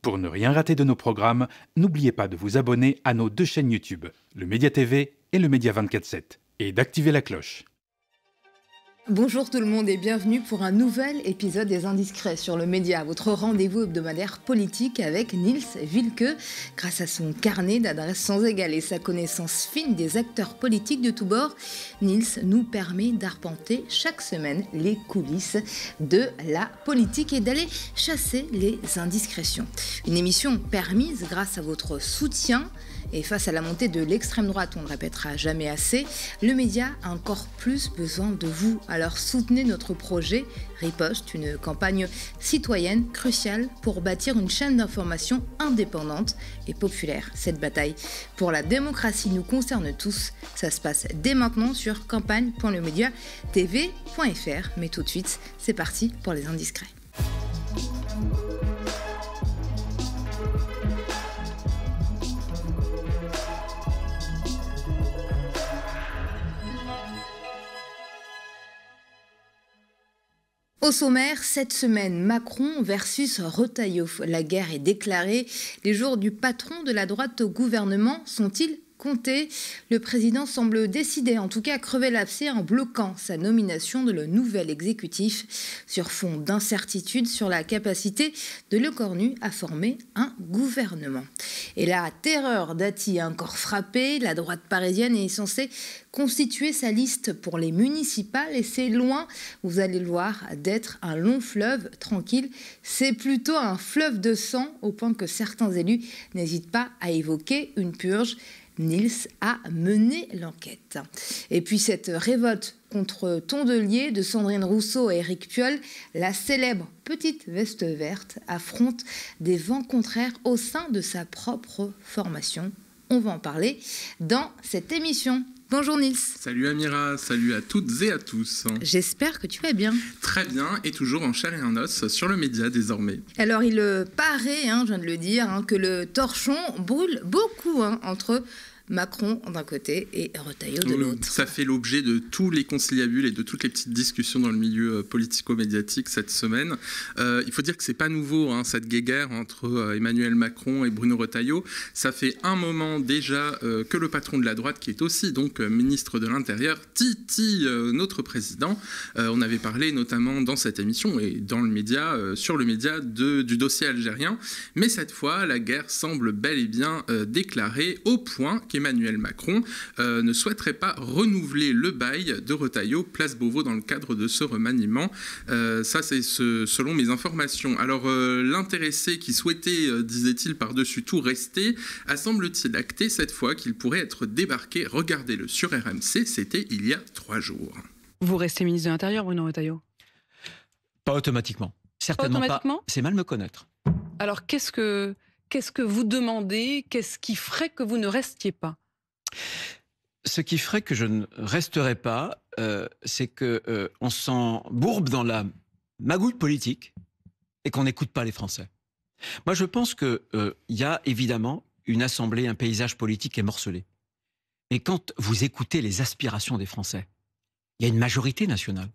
Pour ne rien rater de nos programmes, n'oubliez pas de vous abonner à nos deux chaînes YouTube, le Média TV et le Média 24/7, et d'activer la cloche. Bonjour tout le monde et bienvenue pour un nouvel épisode des Indiscrets sur le Média, votre rendez-vous hebdomadaire politique avec Nils Wilke. Grâce à son carnet d'adresses sans égal et sa connaissance fine des acteurs politiques de tous bords, Nils nous permet d'arpenter chaque semaine les coulisses de la politique et d'aller chasser les indiscrétions. Une émission permise grâce à votre soutien. Et face à la montée de l'extrême droite, on ne répétera jamais assez, le média a encore plus besoin de vous. Alors soutenez notre projet Riposte, une campagne citoyenne cruciale pour bâtir une chaîne d'information indépendante et populaire. Cette bataille pour la démocratie nous concerne tous. Ça se passe dès maintenant sur campagne.lemediatv.fr. Mais tout de suite, c'est parti pour les Indiscrets. Au sommaire, cette semaine, Macron versus Retailleau. La guerre est déclarée. Les jours du patron de la droite au gouvernement sont-ils comptés? Le président semble décidé, en tout cas, à crever l'abcès en bloquant sa nomination de le nouvel exécutif sur fond d'incertitude sur la capacité de Lecornu à former un gouvernement. Et la terreur d'Ati a encore frappé. La droite parisienne est censée constituer sa liste pour les municipales et c'est loin, vous allez le voir, d'être un long fleuve tranquille. C'est plutôt un fleuve de sang au point que certains élus n'hésitent pas à évoquer une purge. Nils a mené l'enquête. Et puis cette révolte contre Tondelier de Sandrine Rousseau et Éric Piolle, la célèbre petite veste verte affronte des vents contraires au sein de sa propre formation. On va en parler dans cette émission. Bonjour Nils. Salut Amira, salut à toutes et à tous. J'espère que tu vas bien. Très bien, et toujours en chair et en os sur le média désormais. Alors il paraît, je viens de le dire, que le torchon brûle beaucoup entre Macron d'un côté et Retailleau de l'autre. Ça fait l'objet de tous les conciliabules et de toutes les petites discussions dans le milieu politico-médiatique cette semaine. Il faut dire que c'est pas nouveau, cette guéguerre entre Emmanuel Macron et Bruno Retailleau. Ça fait un moment déjà que le patron de la droite, qui est aussi donc ministre de l'Intérieur, titille notre président. On avait parlé notamment dans cette émission et dans le média, sur le média du dossier algérien. Mais cette fois, la guerre semble bel et bien déclarée au point Emmanuel Macron ne souhaiterait pas renouveler le bail de Retailleau, place Beauvau, dans le cadre de ce remaniement. Ça, c'est selon mes informations. Alors, l'intéressé qui souhaitait, disait-il, par-dessus tout rester, a semble-t-il acté cette fois qu'il pourrait être débarqué. Regardez-le sur RMC, c'était il y a 3 jours. Vous restez ministre de l'Intérieur, Bruno Retailleau? Pas automatiquement. Certainement pas. C'est mal me connaître. Alors, qu'est-ce que vous demandez? Qu'est-ce qui ferait que vous ne restiez pas? Ce qui ferait que je ne resterai pas, c'est qu'on s'embourbe dans la magouille politique et qu'on n'écoute pas les Français. Moi, je pense qu'il y a évidemment une assemblée, un paysage politique est morcelé. Mais quand vous écoutez les aspirations des Français, il y a une majorité nationale.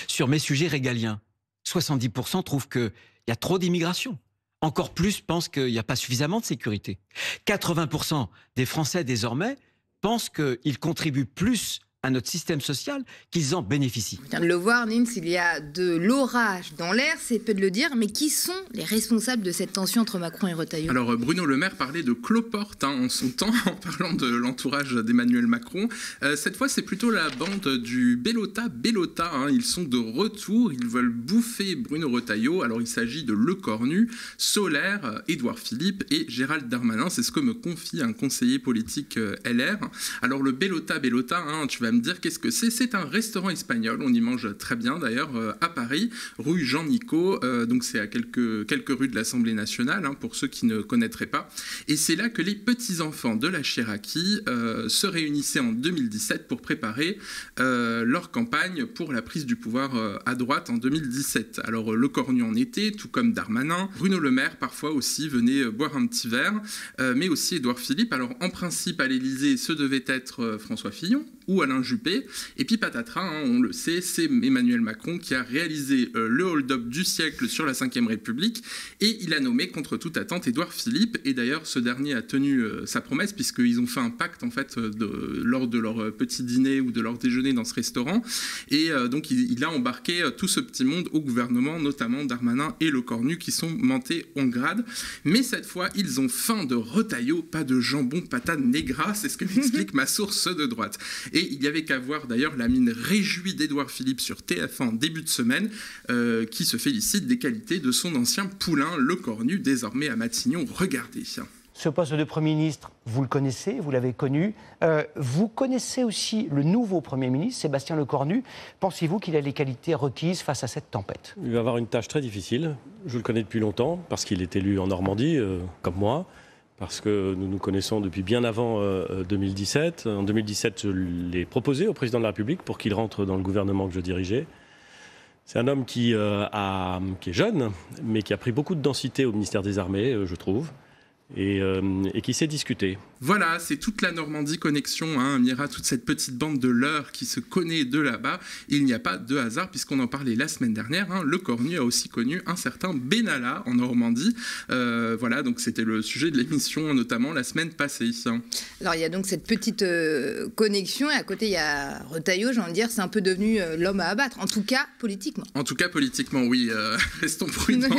Sur mes sujets régaliens, 70% trouvent qu'il y a trop d'immigration. Encore plus pensent qu'il n'y a pas suffisamment de sécurité. 80% des Français désormais pensent qu'ils contribuent plus à notre système social qu'ils en bénéficient. On vient de le voir, Nils, il y a de l'orage dans l'air, c'est peu de le dire, mais qui sont les responsables de cette tension entre Macron et Retailleau? Alors Bruno Le Maire parlait de cloporte en son temps, en parlant de l'entourage d'Emmanuel Macron. Cette fois, c'est plutôt la bande du Bellota. Ils sont de retour, ils veulent bouffer Bruno Retailleau. Alors il s'agit de Lecornu, Solaire, Édouard Philippe et Gérald Darmanin. C'est ce que me confie un conseiller politique LR. Alors le Bellota, tu vas me dire qu'est-ce que c'est. C'est un restaurant espagnol, on y mange très bien d'ailleurs à Paris, rue Jean-Nicot, donc c'est à quelques rues de l'Assemblée nationale, pour ceux qui ne connaîtraient pas. Et c'est là que les petits-enfants de la Chiraki se réunissaient en 2017 pour préparer leur campagne pour la prise du pouvoir à droite en 2017. Alors Lecornu en était, tout comme Darmanin, Bruno Le Maire parfois aussi venait boire un petit verre, mais aussi Édouard Philippe. Alors en principe à l'Élysée, ce devait être François Fillon, ou Alain Juppé. Et puis patatras, hein, on le sait, c'est Emmanuel Macron qui a réalisé le hold-up du siècle sur la Ve République et il a nommé contre toute attente Édouard Philippe. Et d'ailleurs, ce dernier a tenu sa promesse puisqu'ils ont fait un pacte en fait lors de leur petit dîner ou de leur déjeuner dans ce restaurant. Et donc il a embarqué tout ce petit monde au gouvernement, notamment Darmanin et Lecornu qui sont montés en grade. Mais cette fois, ils ont faim de Retailleau, pas de jambon patate negra, c'est ce que m'explique ma source de droite. Et il y avait qu'à voir d'ailleurs la mine réjouie d'Édouard Philippe sur TF1 en début de semaine, qui se félicite des qualités de son ancien poulain Lecornu, désormais à Matignon. Regardez. Ce poste de Premier ministre, vous le connaissez, vous l'avez connu. Vous connaissez aussi le nouveau Premier ministre, Sébastien Lecornu. Pensez-vous qu'il a les qualités requises face à cette tempête ? Il va avoir une tâche très difficile. Je le connais depuis longtemps, parce qu'il est élu en Normandie, comme moi, parce que nous nous connaissons depuis bien avant 2017. En 2017, je l'ai proposé au président de la République pour qu'il rentre dans le gouvernement que je dirigeais. C'est un homme qui est jeune, mais qui a pris beaucoup de densité au ministère des Armées, je trouve. Et qui sait discuter. Voilà, c'est toute la Normandie connexion, hein, Mira, toute cette petite bande de l'Eure qui se connaît de là-bas. Il n'y a pas de hasard, puisqu'on en parlait la semaine dernière, hein, Lecornu a aussi connu un certain Benalla en Normandie. Voilà, donc c'était le sujet de l'émission, notamment la semaine passée. Alors il y a donc cette petite connexion, et à côté il y a Retailleau, j'ai envie de dire, c'est un peu devenu l'homme à abattre, en tout cas politiquement. En tout cas politiquement, oui, restons prudents.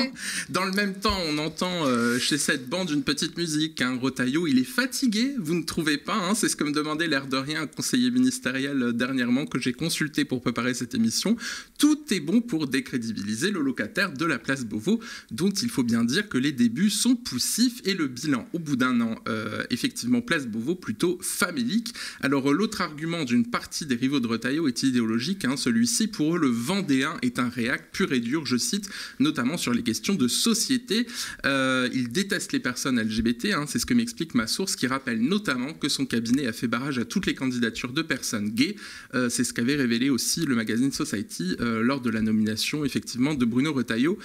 Dans le même temps, on entend chez cette bande une petite musique, hein, Retailleau, il est fatigué, vous ne trouvez pas, hein, c'est ce que me demandait l'air de rien un conseiller ministériel dernièrement que j'ai consulté pour préparer cette émission. Tout est bon pour décrédibiliser le locataire de la place Beauvau, dont il faut bien dire que les débuts sont poussifs et le bilan au bout d'un an, effectivement place Beauvau plutôt famélique. Alors l'autre argument d'une partie des rivaux de Retailleau est idéologique, hein, celui-ci pour eux le Vendéen est un réac pur et dur, je cite, notamment sur les questions de société. Il déteste les personnes LGBT, hein, c'est ce que m'explique ma source qui rappelle notamment que son cabinet a fait barrage à toutes les candidatures de personnes gays. C'est ce qu'avait révélé aussi le magazine Society lors de la nomination effectivement de Bruno Retailleau.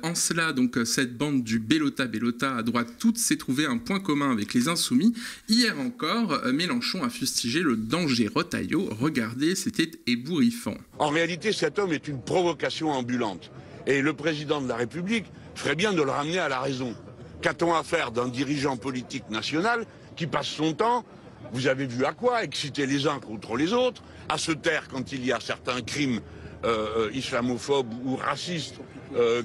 En cela, donc, cette bande du Bellota à droite toute s'est trouvé un point commun avec les Insoumis. Hier encore, Mélenchon a fustigé le danger Retailleau. Regardez, c'était ébouriffant. En réalité, cet homme est une provocation ambulante. Et le président de la République ferait bien de le ramener à la raison. Qu'a-t-on à faire d'un dirigeant politique national qui passe son temps, vous avez vu à quoi, exciter les uns contre les autres, à se taire quand il y a certains crimes islamophobes ou racistes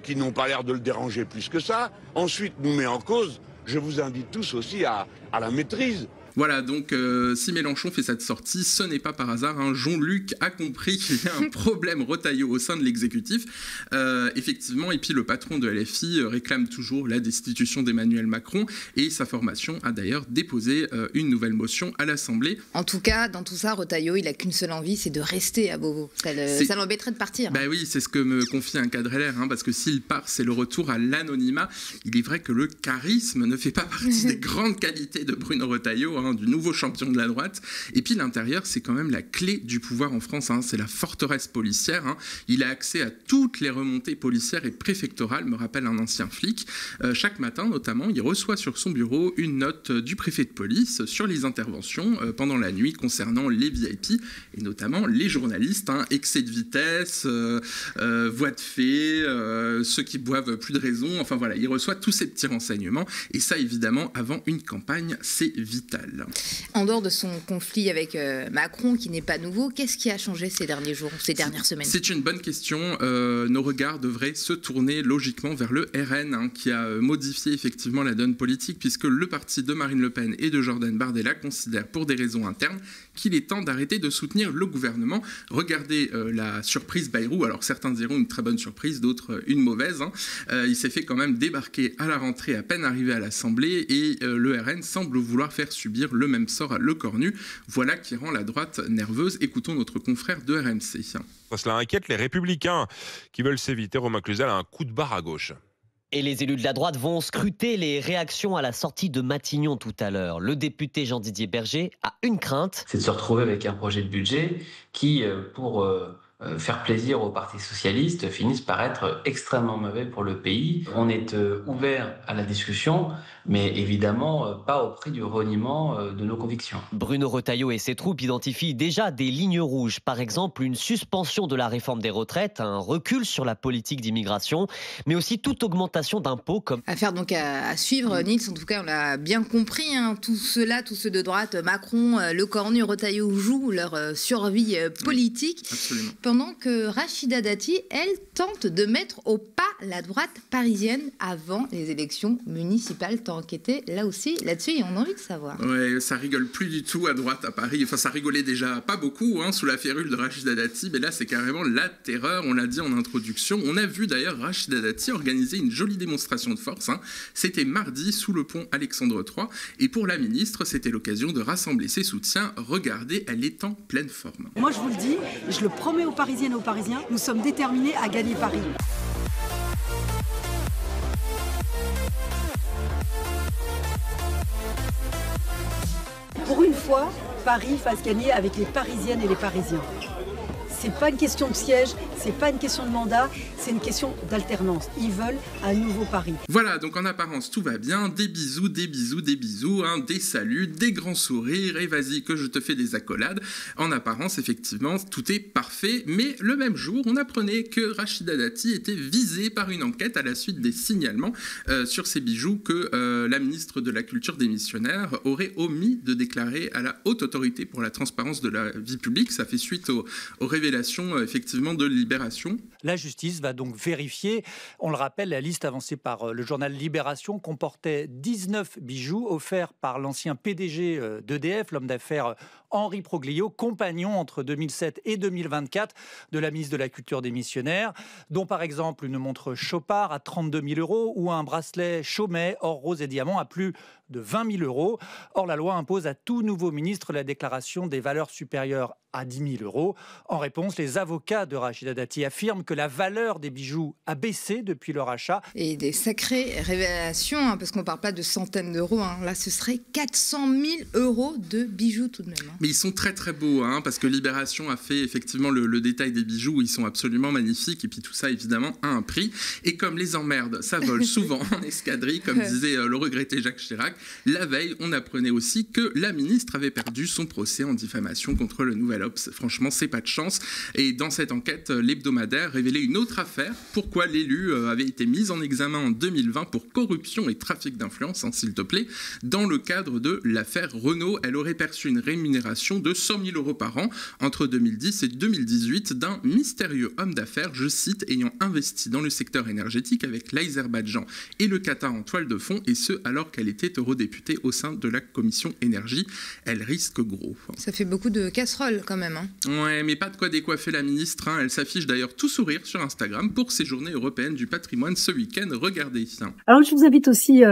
qui n'ont pas l'air de le déranger plus que ça, ensuite nous met en cause. Je vous invite tous aussi à la maîtrise. Voilà, donc si Mélenchon fait cette sortie, ce n'est pas par hasard. Hein. Jean-Luc a compris qu'il y a un problème Retailleau au sein de l'exécutif. Effectivement, et puis le patron de LFI réclame toujours la destitution d'Emmanuel Macron et sa formation a d'ailleurs déposé une nouvelle motion à l'Assemblée. En tout cas, dans tout ça, Retailleau, il n'a qu'une seule envie, c'est de rester à Beauvau. Ça l'embêterait de partir. Bah oui, c'est ce que me confie un cadre LR, hein, parce que s'il part, c'est le retour à l'anonymat. Il est vrai que le charisme ne fait pas partie des grandes qualités de Bruno Retailleau, hein, du nouveau champion de la droite. Et puis l'intérieur, c'est quand même la clé du pouvoir en France, hein. C'est la forteresse policière, hein. Il a accès à toutes les remontées policières et préfectorales, me rappelle un ancien flic. Chaque matin, notamment, il reçoit sur son bureau une note du préfet de police sur les interventions pendant la nuit concernant les VIP et notamment les journalistes, hein. Excès de vitesse, voies de fait, ceux qui boivent plus de raison, enfin voilà, il reçoit tous ces petits renseignements et ça évidemment avant une campagne, c'est vital. En dehors de son conflit avec Macron, qui n'est pas nouveau, qu'est-ce qui a changé ces derniers jours, ces dernières semaines ? C'est une bonne question. Nos regards devraient se tourner logiquement vers le RN, hein, qui a modifié effectivement la donne politique, puisque le parti de Marine Le Pen et de Jordan Bardella considère pour des raisons internes qu'il est temps d'arrêter de soutenir le gouvernement. Regardez la surprise Bayrou. Alors certains diront une très bonne surprise, d'autres une mauvaise. Hein. Il s'est fait quand même débarquer à la rentrée à peine arrivé à l'Assemblée et le RN semble vouloir faire subir le même sort à Lecornu. Voilà qui rend la droite nerveuse. Écoutons notre confrère de RMC. Cela inquiète les Républicains qui veulent s'éviter. Romain Cluzel a un coup de barre à gauche. Et les élus de la droite vont scruter les réactions à la sortie de Matignon tout à l'heure. Le député Jean-Didier Berger a une crainte. C'est de se retrouver avec un projet de budget qui, pour faire plaisir au Parti socialiste finisse par être extrêmement mauvais pour le pays. On est ouvert à la discussion, mais évidemment pas au prix du reniement de nos convictions. Bruno Retailleau et ses troupes identifient déjà des lignes rouges, par exemple une suspension de la réforme des retraites, un recul sur la politique d'immigration, mais aussi toute augmentation d'impôts comme... Affaire donc à suivre, Nils, en tout cas on l'a bien compris, hein, tous ceux de droite, Macron, Le Cornu, Retailleau jouent leur survie politique. Absolument. Pendant que Rachida Dati, elle, tente de mettre au pas la droite parisienne avant les élections municipales. T'as enquêté là aussi là-dessus et on a envie de savoir. Ouais, ça rigole plus du tout à droite à Paris. Enfin, ça rigolait déjà pas beaucoup sous la férule de Rachida Dati, mais là c'est carrément la terreur, on l'a dit en introduction. On a vu d'ailleurs Rachida Dati organiser une jolie démonstration de force. C'était mardi sous le pont Alexandre III et pour la ministre, c'était l'occasion de rassembler ses soutiens. Regardez, elle est en pleine forme. Moi je vous le dis, je le promets aux Parisiennes et aux Parisiens, nous sommes déterminés à gagner Paris. Pour une fois, Paris va se gagner avec les Parisiennes et les Parisiens. C'est pas une question de siège, c'est pas une question de mandat, c'est une question d'alternance. Ils veulent un nouveau Paris. Voilà, donc en apparence tout va bien, des bisous, des bisous, des bisous, des saluts, des grands sourires, et vas-y que je te fais des accolades. En apparence, effectivement, tout est parfait, mais le même jour, on apprenait que Rachida Dati était visée par une enquête à la suite des signalements sur ses bijoux que la ministre de la Culture démissionnaire aurait omis de déclarer à la Haute Autorité pour la transparence de la vie publique. Ça fait suite aux révélations effectivement de Libération. La justice va donc vérifier, on le rappelle, la liste avancée par le journal Libération comportait 19 bijoux offerts par l'ancien PDG d'EDF, l'homme d'affaires Henri Proglio, compagnon entre 2007 et 2024 de la ministre de la Culture démissionnaire, dont par exemple une montre Chopard à 32 000 € ou un bracelet Chaumet or rose et diamant à plus de 20 000 €. Or, la loi impose à tout nouveau ministre la déclaration des valeurs supérieures à 10 000 €. En réponse, les avocats de Rachida Dati affirment que la valeur des bijoux a baissé depuis leur achat. Et des sacrées révélations, parce qu'on ne parle pas de centaines d'euros. Là, ce serait 400 000 € de bijoux tout de même. Mais ils sont très très beaux, parce que Libération a fait effectivement le détail des bijoux, ils sont absolument magnifiques, et puis tout ça évidemment a un prix. Et comme les emmerdes, ça vole souvent en escadrille, comme disait le regretté Jacques Chirac, la veille, on apprenait aussi que la ministre avait perdu son procès en diffamation contre le Nouvel Obs. Franchement, c'est pas de chance. Et dans cette enquête, l'hebdomadaire révélait une autre affaire. Pourquoi l'élu avait été mise en examen en 2020 pour corruption et trafic d'influence, s'il te plaît. Dans le cadre de l'affaire Renault, elle aurait perçu une rémunération de 100 000 € par an entre 2010 et 2018 d'un mystérieux homme d'affaires, je cite, ayant investi dans le secteur énergétique avec l'Azerbaïdjan et le Qatar en toile de fond, et ce alors qu'elle était eurodéputée au sein de la commission énergie. Elle risque gros. Ça fait beaucoup de casseroles quand même. Ouais, mais pas de quoi décoiffer la ministre. Elle s'affiche d'ailleurs tout sourire sur Instagram pour ses journées européennes du patrimoine ce week-end. Regardez. Alors je vous invite aussi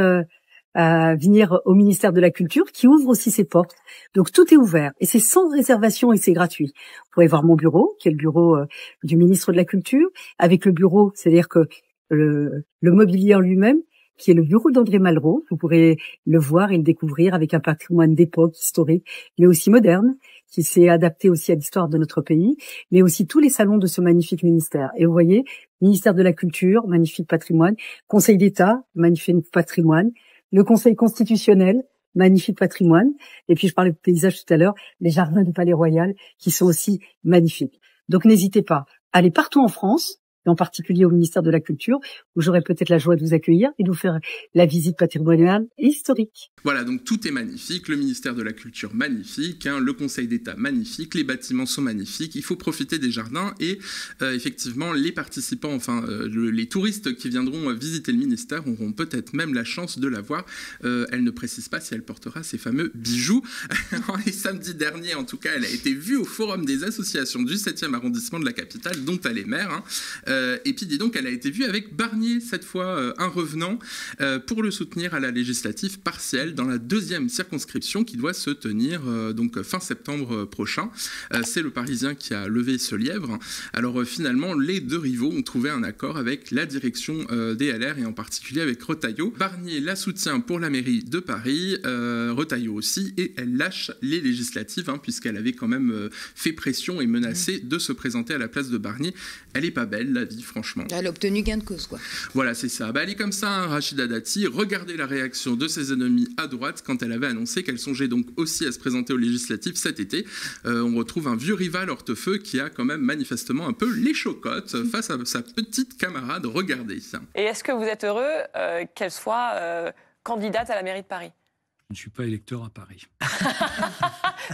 à venir au ministère de la Culture qui ouvre aussi ses portes. Donc tout est ouvert et c'est sans réservation et c'est gratuit. Vous pouvez voir mon bureau, qui est le bureau du ministre de la Culture, avec le bureau, c'est-à-dire que le mobilier en lui-même, qui est le bureau d'André Malraux. Vous pourrez le voir et le découvrir avec un patrimoine d'époque historique, mais aussi moderne, qui s'est adapté aussi à l'histoire de notre pays, mais aussi tous les salons de ce magnifique ministère. Et vous voyez, ministère de la Culture, magnifique patrimoine, Conseil d'État, magnifique patrimoine, le Conseil constitutionnel, magnifique patrimoine, et puis je parlais de paysage tout à l'heure, les jardins du Palais Royal, qui sont aussi magnifiques. Donc n'hésitez pas, allez partout en France, et en particulier au ministère de la Culture, où j'aurai peut-être la joie de vous accueillir et de vous faire la visite patrimoniale et historique. Voilà, donc tout est magnifique, le ministère de la Culture magnifique, le Conseil d'État magnifique, les bâtiments sont magnifiques, il faut profiter des jardins et effectivement les participants, les touristes qui viendront visiter le ministère auront peut-être même la chance de la voir. Elle ne précise pas si elle portera ces fameux bijoux. Et samedi dernier, en tout cas, elle a été vue au Forum des associations du 7e arrondissement de la capitale, dont elle est maire. Et puis dis donc, elle a été vue avec Barnier, cette fois un revenant, pour le soutenir à la législative partielle dans la 2e circonscription qui doit se tenir donc fin septembre prochain. C'est le Parisien qui a levé ce lièvre. Alors finalement, les deux rivaux ont trouvé un accord avec la direction des LR et en particulier avec Retailleau. Barnier la soutient pour la mairie de Paris, Retailleau aussi, et elle lâche les législatives puisqu'elle avait quand même fait pression et menacé de se présenter à la place de Barnier. Elle est pas belle, la vie, franchement. Elle a obtenu gain de cause, quoi. Voilà, c'est ça. Elle est comme ça, Rachida Dati. Regardez la réaction de ses ennemis à droite quand elle avait annoncé qu'elle songeait donc aussi à se présenter aux législatives cet été. On retrouve un vieux rival hortefeux qui a quand même manifestement un peu les chocottes face à sa petite camarade. Regardez ça. Et est-ce que vous êtes heureux qu'elle soit candidate à la mairie de Paris ? Je ne suis pas électeur à Paris.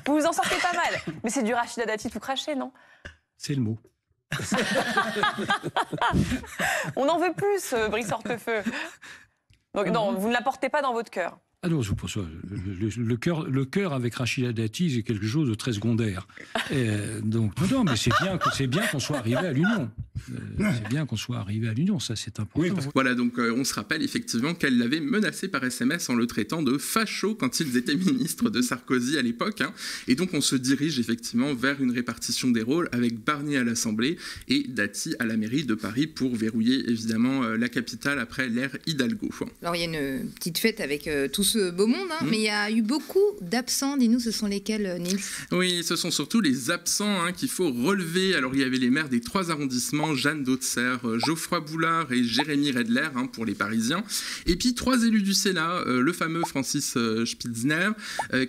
Vous vous en sortez pas mal. Mais c'est du Rachida Dati tout craché, non ? C'est le mot. On en veut plus, Brice Hortefeux. Donc non, vous ne la portez pas dans votre cœur. Ah non, je pense le cœur avec Rachida Dati, c'est quelque chose de très secondaire. Donc non, mais c'est bien qu'on soit arrivé à l'union. C'est bien qu'on soit arrivé à l'union, ça c'est important. Oui, voilà, donc on se rappelle effectivement qu'elle l'avait menacé par SMS en le traitant de facho quand ils étaient ministres de Sarkozy à l'époque. Et donc on se dirige effectivement vers une répartition des rôles avec Barnier à l'Assemblée et Dati à la mairie de Paris pour verrouiller évidemment la capitale après l'ère Hidalgo. Alors il y a une petite fête avec tout ce beau monde, mais il y a eu beaucoup d'absents. Dis-nous, ce sont lesquels, Nils ? Oui, ce sont surtout les absents qu'il faut relever. Alors il y avait les maires des 3 arrondissements, Jeanne d'Auxerre, Geoffroy Boulard et Jérémy Redler pour les Parisiens. Et puis 3 élus du Sénat, le fameux Francis Spitzner,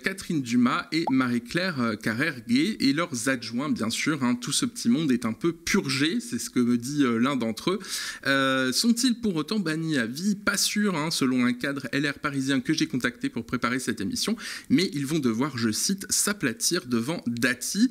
Catherine Dumas et Marie-Claire Carrère-Gay et leurs adjoints, bien sûr. Tout ce petit monde est un peu purgé, c'est ce que me dit l'un d'entre eux. Sont-ils pour autant bannis à vie ? Pas sûr, selon un cadre LR parisien que j'ai contacté pour préparer cette émission, mais ils vont devoir, je cite, s'aplatir devant Dati.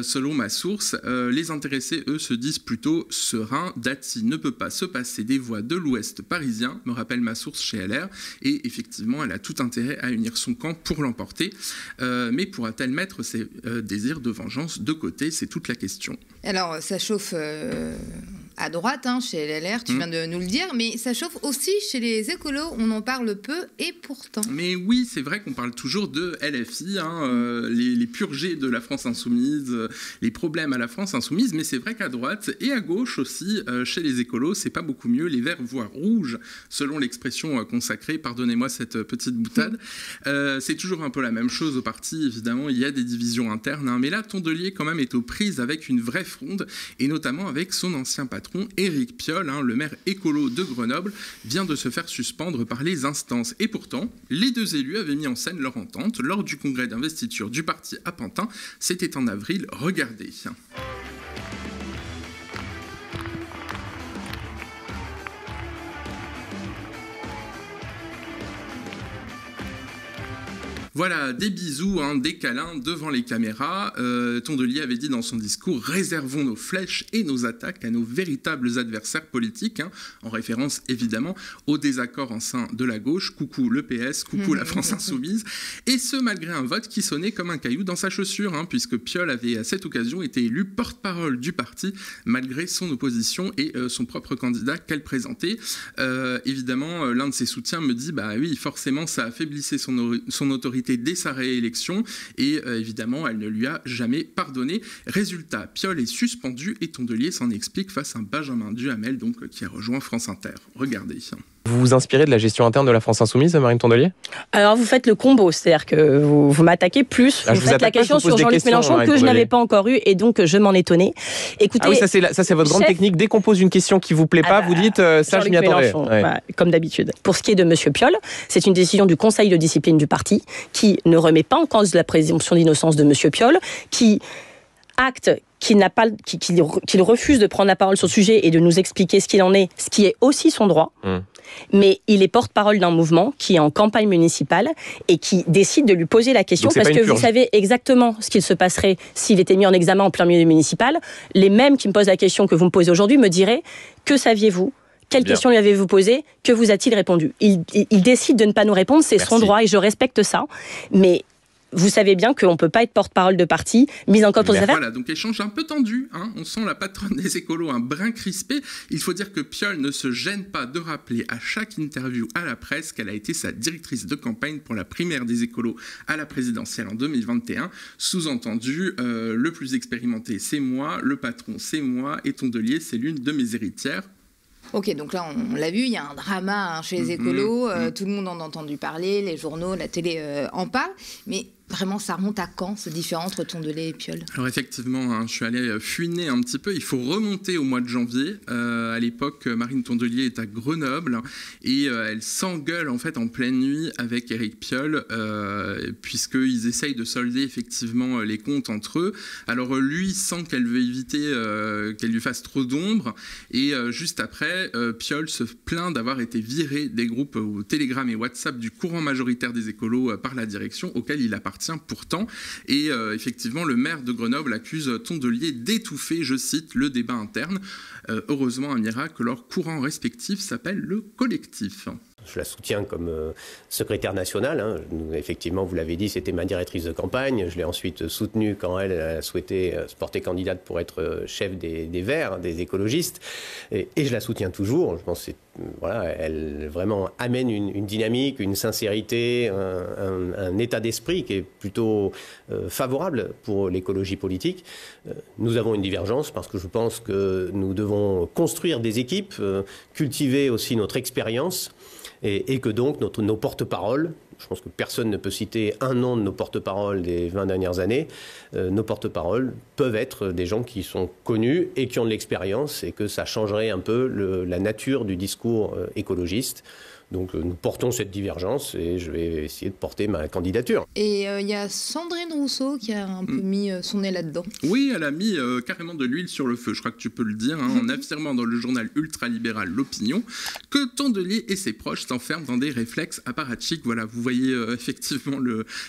Selon ma source, les intéressés, eux, se disent plutôt sereins. Dati ne peut pas se passer des voix de l'Ouest parisien, me rappelle ma source chez LR, et effectivement, elle a tout intérêt à unir son camp pour l'emporter. Mais pourra-t-elle mettre ses désirs de vengeance de côté ? C'est toute la question. Alors, ça chauffe à droite, chez LR, tu viens de nous le dire, mais ça chauffe aussi chez les écolos. On en parle peu et pourtant. Mais oui, c'est vrai qu'on parle toujours de LFI, les purgés de la France insoumise, les problèmes à la France insoumise, mais c'est vrai qu'à droite et à gauche aussi, chez les écolos, c'est pas beaucoup mieux. Les verts voient rouge, selon l'expression consacrée, pardonnez-moi cette petite boutade. C'est toujours un peu la même chose au parti, évidemment, il y a des divisions internes, mais là, Tondelier quand même est aux prises avec une vraie fronde, et notamment avec son ancien patron, Éric Piolle, le maire écolo de Grenoble, vient de se faire suspendre par les instances. Et pourtant, les deux élus avaient mis en scène leur entente lors du congrès d'investiture du parti à Pantin. C'était en avril. Regardez. Voilà, des bisous, des câlins devant les caméras. Tondelier avait dit dans son discours « Réservons nos flèches et nos attaques à nos véritables adversaires politiques », en référence évidemment au désaccord en sein de la gauche. Coucou le PS, coucou la France insoumise. Et ce, malgré un vote qui sonnait comme un caillou dans sa chaussure, puisque Piolle avait à cette occasion été élu porte-parole du parti, malgré son opposition et son propre candidat qu'elle présentait. Évidemment, l'un de ses soutiens me dit « Bah oui, forcément, ça affaiblissait son autorité dès sa réélection et évidemment elle ne lui a jamais pardonné. Résultat, Piolle est suspendu et Tondelier s'en explique face à Benjamin Duhamel qui a rejoint France Inter. Regardez. Vous vous inspirez de la gestion interne de la France Insoumise, Marine Tondelier ? Alors vous faites le combo, c'est-à-dire que vous m'attaquez plus, vous faites la question sur Jean-Luc Mélenchon que je n'avais pas encore eu et donc je m'en étonnais. Écoutez, ah oui, ça c'est votre grande technique. Dès qu'on pose une question qui vous plaît pas, vous dites ça je m'y attendais. Ouais. Bah, comme d'habitude. Pour ce qui est de Monsieur Piolle, c'est une décision du Conseil de discipline du parti qui ne remet pas en cause la présomption d'innocence de Monsieur Piolle, qui acte qu'il refuse de prendre la parole sur le sujet et de nous expliquer ce qu'il en est, ce qui est aussi son droit. Mais il est porte-parole d'un mouvement qui est en campagne municipale et qui décide de lui poser la question parce que vous savez exactement ce qu'il se passerait s'il était mis en examen en plein milieu municipal. Les mêmes qui me posent la question que vous me posez aujourd'hui me diraient « Que saviez-vous ? Quelle question lui avez-vous posée ? Que vous a-t-il répondu » Il décide de ne pas nous répondre, c'est son droit et je respecte ça. Mais vous savez bien qu'on ne peut pas être porte-parole de parti, mise en cause pour ses affaires. Voilà, donc échange un peu tendu, hein. On sent la patronne des écolos un brin crispé. Il faut dire que Piolle ne se gêne pas de rappeler à chaque interview à la presse qu'elle a été sa directrice de campagne pour la primaire des écolos à la présidentielle en 2021. Sous-entendu, le plus expérimenté c'est moi, le patron c'est moi, et Tondelier c'est l'une de mes héritières. Ok, donc là, on l'a vu, il y a un drama chez les écolos, tout le monde en a entendu parler, les journaux, la télé en parlent, mais vraiment, ça remonte à quand, ce différend entre Tondelier et Piolle? Alors effectivement, hein, je suis allé fouiner un petit peu, il faut remonter au mois de janvier. À l'époque, Marine Tondelier est à Grenoble et elle s'engueule en fait en pleine nuit avec Éric Piolle, puisqu'ils essayent de solder effectivement les comptes entre eux. Alors lui sent qu'elle veut éviter qu'elle lui fasse trop d'ombre, et juste après, Piolle se plaint d'avoir été viré des groupes Telegram et WhatsApp du courant majoritaire des écolos par la direction auquel il appartient pourtant. Et effectivement, le maire de Grenoble accuse Tondelier d'étouffer, je cite, le débat interne. Heureusement, un miracle, leur courant respectif s'appelle le collectif. Je la soutiens comme secrétaire nationale. Hein. Effectivement, vous l'avez dit, c'était ma directrice de campagne. Je l'ai ensuite soutenue quand elle a souhaité se porter candidate pour être chef des Verts, des écologistes. Et je la soutiens toujours. Je pense que voilà, elle vraiment amène une dynamique, une sincérité, un état d'esprit qui est plutôt favorable pour l'écologie politique. Nous avons une divergence parce que je pense que nous devons construire des équipes, cultiver aussi notre expérience. Et que donc nos porte-paroles, je pense que personne ne peut citer un nom de nos porte-paroles des 20 dernières années, nos porte-paroles peuvent être des gens qui sont connus et qui ont de l'expérience, et que ça changerait un peu la nature du discours écologiste. Donc nous portons cette divergence et je vais essayer de porter ma candidature. Et il y a Sandrine Rousseau qui a un peu mis son nez là-dedans. Oui, elle a mis carrément de l'huile sur le feu, je crois que tu peux le dire, hein, en affirmant dans le journal ultralibéral L'Opinion que Tondelier et ses proches s'enferment dans des réflexes apparatchiks. Voilà, vous voyez effectivement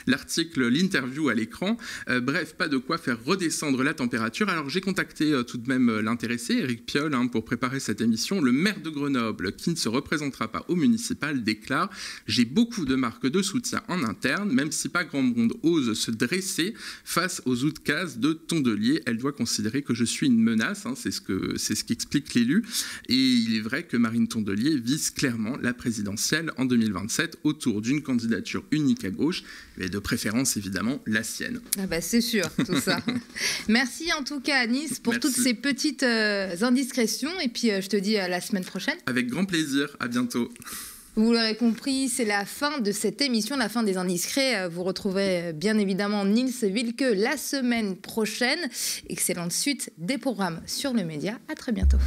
l'article, l'interview à l'écran. Bref, pas de quoi faire redescendre la température. Alors j'ai contacté tout de même l'intéressé, Éric Piolle, hein, pour préparer cette émission. Le maire de Grenoble, qui ne se représentera pas au municipal, déclare « J'ai beaucoup de marques de soutien en interne, même si pas grand monde ose se dresser face aux outcases de Tondelier. Elle doit considérer que je suis une menace. Hein, » c'est ce qu'explique l'élu. Et il est vrai que Marine Tondelier vise clairement la présidentielle en 2027 autour d'une candidature unique à gauche, et de préférence évidemment la sienne. Ah bah c'est sûr, tout ça. Merci en tout cas Anis pour toutes ces petites indiscrétions, et puis je te dis à la semaine prochaine. Avec grand plaisir, à bientôt. Vous l'aurez compris, c'est la fin de cette émission, la fin des Indiscrets. Vous retrouverez bien évidemment Nils Wilke la semaine prochaine. Excellente suite des programmes sur le média. À très bientôt.